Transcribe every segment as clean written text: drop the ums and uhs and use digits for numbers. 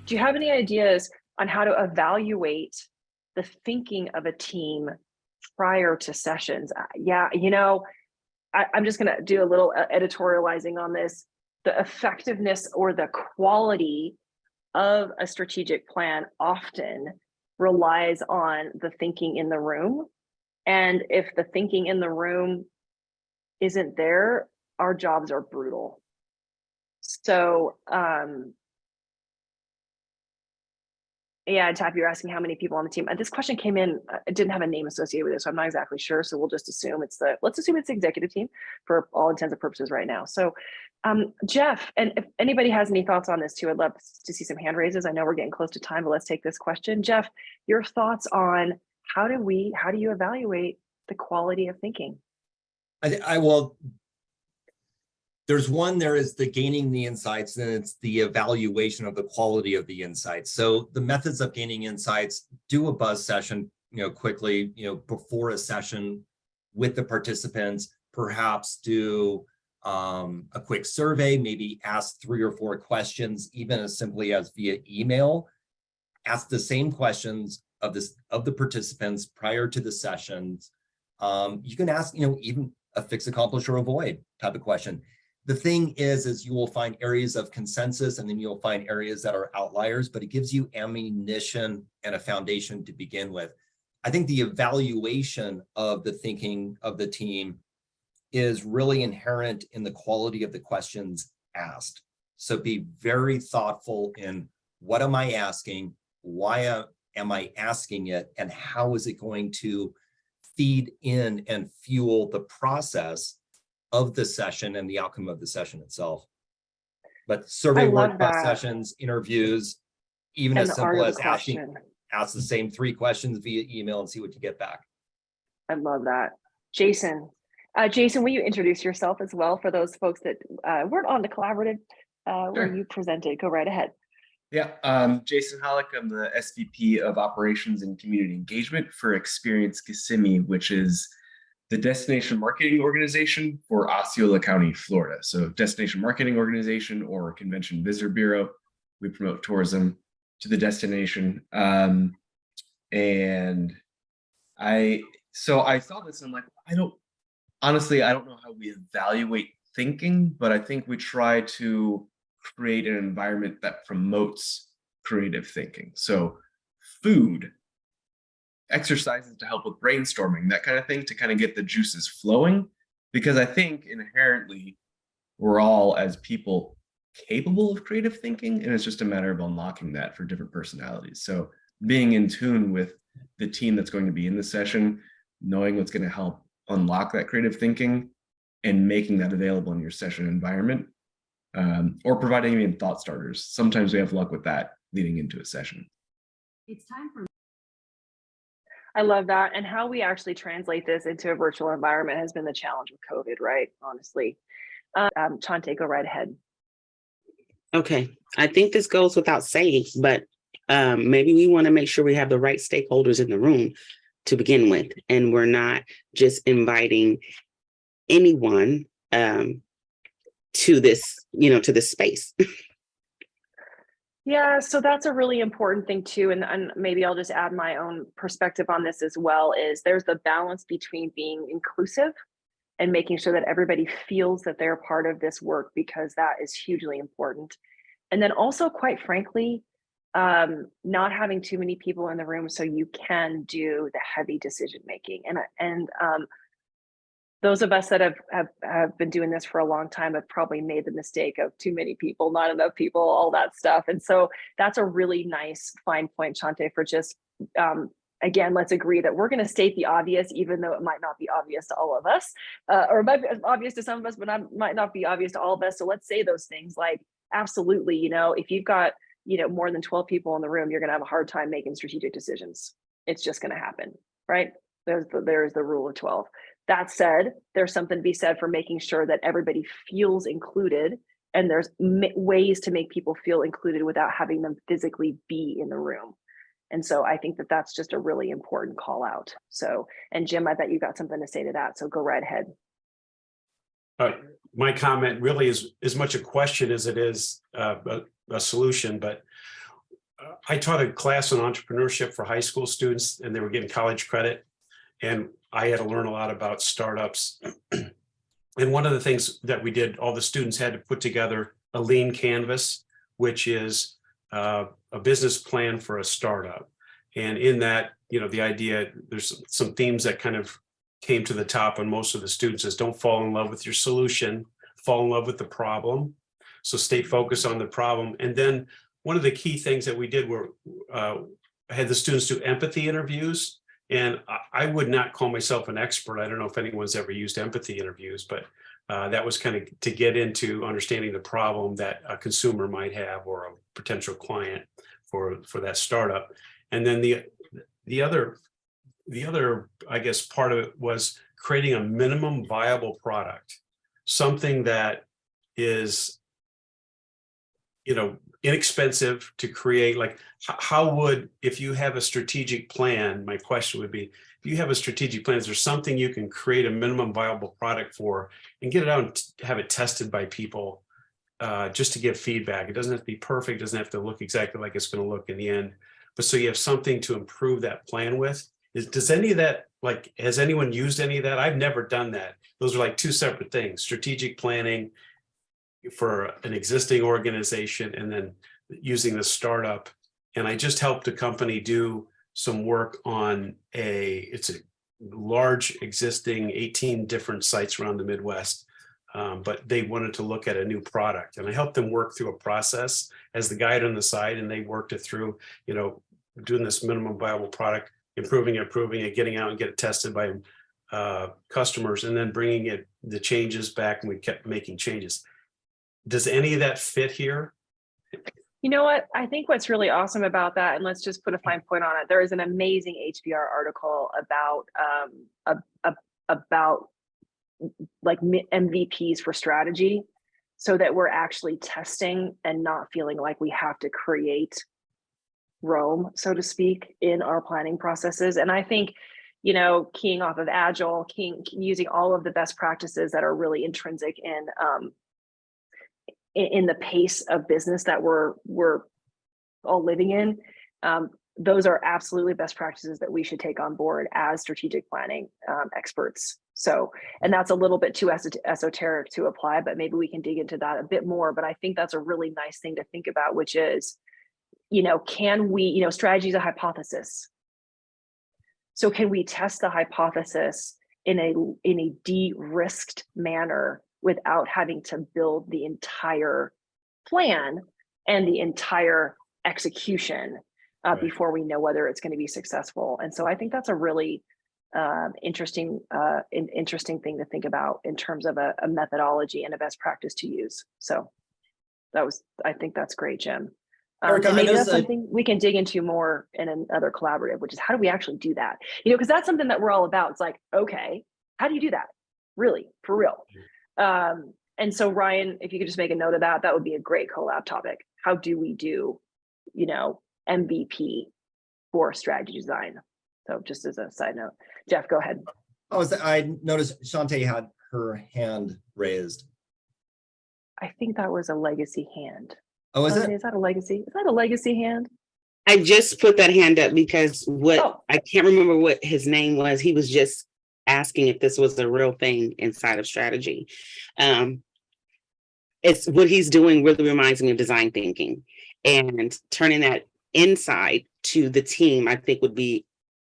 Do you have any ideas on how to evaluate the thinking of a team prior to sessions? Yeah, I'm just going to do a little editorializing on this. The effectiveness or the quality of a strategic plan often relies on the thinking in the room. And if the thinking in the room isn't there, our jobs are brutal. So, yeah, Tap, you're asking how many people on the team. This question came in, it didn't have a name associated with it, so I'm not exactly sure. So we'll just assume let's assume it's the executive team for all intents and purposes right now. So Jeff, and if anybody has any thoughts on this too, I'd love to see some hand raises. I know we're getting close to time, but let's take this question. Jeff, your thoughts on how do you evaluate the quality of thinking? There is the gaining the insights, and it's the evaluation of the quality of the insights. So the methods of gaining insights: do a buzz session, quickly, before a session with the participants, perhaps do a quick survey, maybe ask 3 or 4 questions, even as simply as via email. Ask the same questions of the participants prior to the sessions. You can ask, even a fix, accomplish, or avoid type of question. The thing is you will find areas of consensus, and then you'll find areas that are outliers, but it gives you ammunition and a foundation to begin with. I think the evaluation of the thinking of the team is really inherent in the quality of the questions asked. So be very thoughtful in what am I asking, why am I asking it, and how is it going to feed in and fuel the process of the session and the outcome of the session itself. But survey work, bus sessions, interviews, even as simple as ask the same 3 questions via email and see what you get back. I love that. Jason, will you introduce yourself as well for those folks that weren't on the collaborative where you presented? Go right ahead. Yeah, Jason Halleck. I'm the SVP of Operations and Community Engagement for Experience Kissimmee, which is the destination marketing organization for Osceola County, Florida. So destination marketing organization or convention visitor bureau. We promote tourism to the destination. And I saw this and I'm like, I don't know how we evaluate thinking, but I think we try to create an environment that promotes creative thinking. So food, exercises to help with brainstorming, that kind of thing, to kind of get the juices flowing, because I think inherently we're all, as people, capable of creative thinking, and it's just a matter of unlocking that for different personalities. So being in tune with the team that's going to be in the session, knowing what's going to help unlock that creative thinking and making that available in your session environment, or providing even thought starters. Sometimes we have luck with that leading into a session. It's time for I love that. And how we actually translate this into a virtual environment has been the challenge with COVID, right? Honestly. Chante, go right ahead. Okay. I think this goes without saying, but maybe we want to make sure we have the right stakeholders in the room to begin with, and we're not just inviting anyone to this, to this space. Yeah, so that's a really important thing too. And maybe I'll just add my own perspective on this as well, is there's the balance between being inclusive and making sure that everybody feels that they're part of this work, because that is hugely important. And then also, quite frankly, not having too many people in the room so you can do the heavy decision making. And those of us that have been doing this for a long time have probably made the mistake of too many people, not enough people, all that stuff. And so that's a really nice fine point, Chante, for just, again, let's agree that we're going to state the obvious, even though it might not be obvious to all of us, or it might be obvious to some of us, but might not be obvious to all of us. So let's say those things like, absolutely, if you've got, more than 12 people in the room, you're going to have a hard time making strategic decisions. It's just going to happen, right? There's the rule of 12. That said, there's something to be said for making sure that everybody feels included, and there's ways to make people feel included without having them physically be in the room. And so I think that that's just a really important call out. So, and Jim, I bet you got something to say to that. So go right ahead. My comment really is as much a question as it is a solution, but I taught a class on entrepreneurship for high school students, and they were getting college credit. And I had to learn a lot about startups. And one of the things that we did, all the students had to put together a lean canvas, which is a business plan for a startup. And in that, the idea, there's some themes that kind of came to the top on most of the students is don't fall in love with your solution, fall in love with the problem. So stay focused on the problem. And then one of the key things that we did were I had the students do empathy interviews. And I would not call myself an expert. I don't know if anyone's ever used empathy interviews, but that was kind of to get into understanding the problem that a consumer might have or a potential client for that startup. And then the other, I guess, part of it was creating a minimum viable product, something that is, inexpensive to create. Like, how would, if you have a strategic plan, my question would be, if you have a strategic plan, is there something you can create a minimum viable product for and get it out and have it tested by people just to give feedback? It doesn't have to be perfect, doesn't have to look exactly like it's going to look in the end, but so you have something to improve that plan with. Does any of that, like, has anyone used any of that? I've never done that. Those are like two separate things: strategic planning for an existing organization and then using the startup. And I just helped a company do some work on it's a large existing 18 different sites around the Midwest. But they wanted to look at a new product, and I helped them work through a process as the guide on the side. And they worked it through, doing this minimum viable product, improving it, getting out and get it tested by customers, and then bringing the changes back. And we kept making changes. Does any of that fit here? You know what? I think what's really awesome about that, and let's just put a fine point on it. There is an amazing HBR article about like MVPs for strategy, so that we're actually testing and not feeling like we have to create Rome, so to speak, in our planning processes. And I think, keying off of Agile, using all of the best practices that are really intrinsic in the pace of business that we're all living in, those are absolutely best practices that we should take on board as strategic planning experts. So, and that's a little bit too esoteric to apply, but maybe we can dig into that a bit more. But I think that's a really nice thing to think about, which is, can we, strategy is a hypothesis. So can we test the hypothesis in a de-risked manner without having to build the entire plan and the entire execution before we know whether it's going to be successful? And so I think that's a really interesting thing to think about in terms of a methodology and a best practice to use. So I think that's great, Jim. Erica, and maybe that's something we can dig into more in another collaborative, which is how do we actually do that? Because that's something that we're all about. It's like, okay, how do you do that? Really, for real. And so Ryan, if you could just make a note of that, that would be a great collab topic. How do we do, MVP for strategy design? So just as a side note, Jeff, go ahead. I noticed Shantae had her hand raised. I think that was a legacy hand. Oh, is it? Is that a legacy? Is that a legacy hand? I just put that hand up because I can't remember what his name was. He was just asking if this was a real thing inside of strategy. It's what he's doing really reminds me of design thinking, and turning that inside to the team, I think would be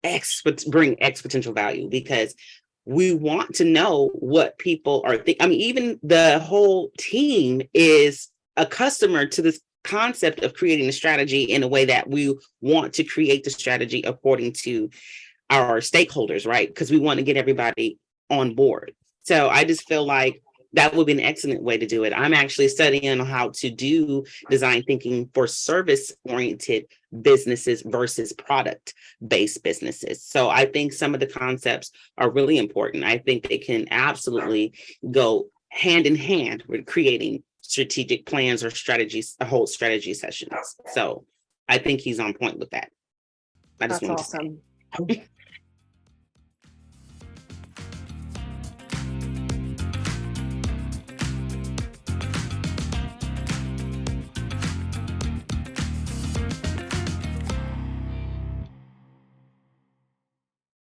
bring exponential value, because we want to know what people are thinking. I mean, even the whole team is a customer to this concept of creating a strategy in a way that we want to create the strategy according to our stakeholders, right? Because we want to get everybody on board. So I just feel like that would be an excellent way to do it. I'm actually studying on how to do design thinking for service-oriented businesses versus product-based businesses. So I think some of the concepts are really important. I think they can absolutely go hand in hand with creating strategic plans or strategies, whole strategy sessions. So I think he's on point with that. That's awesome.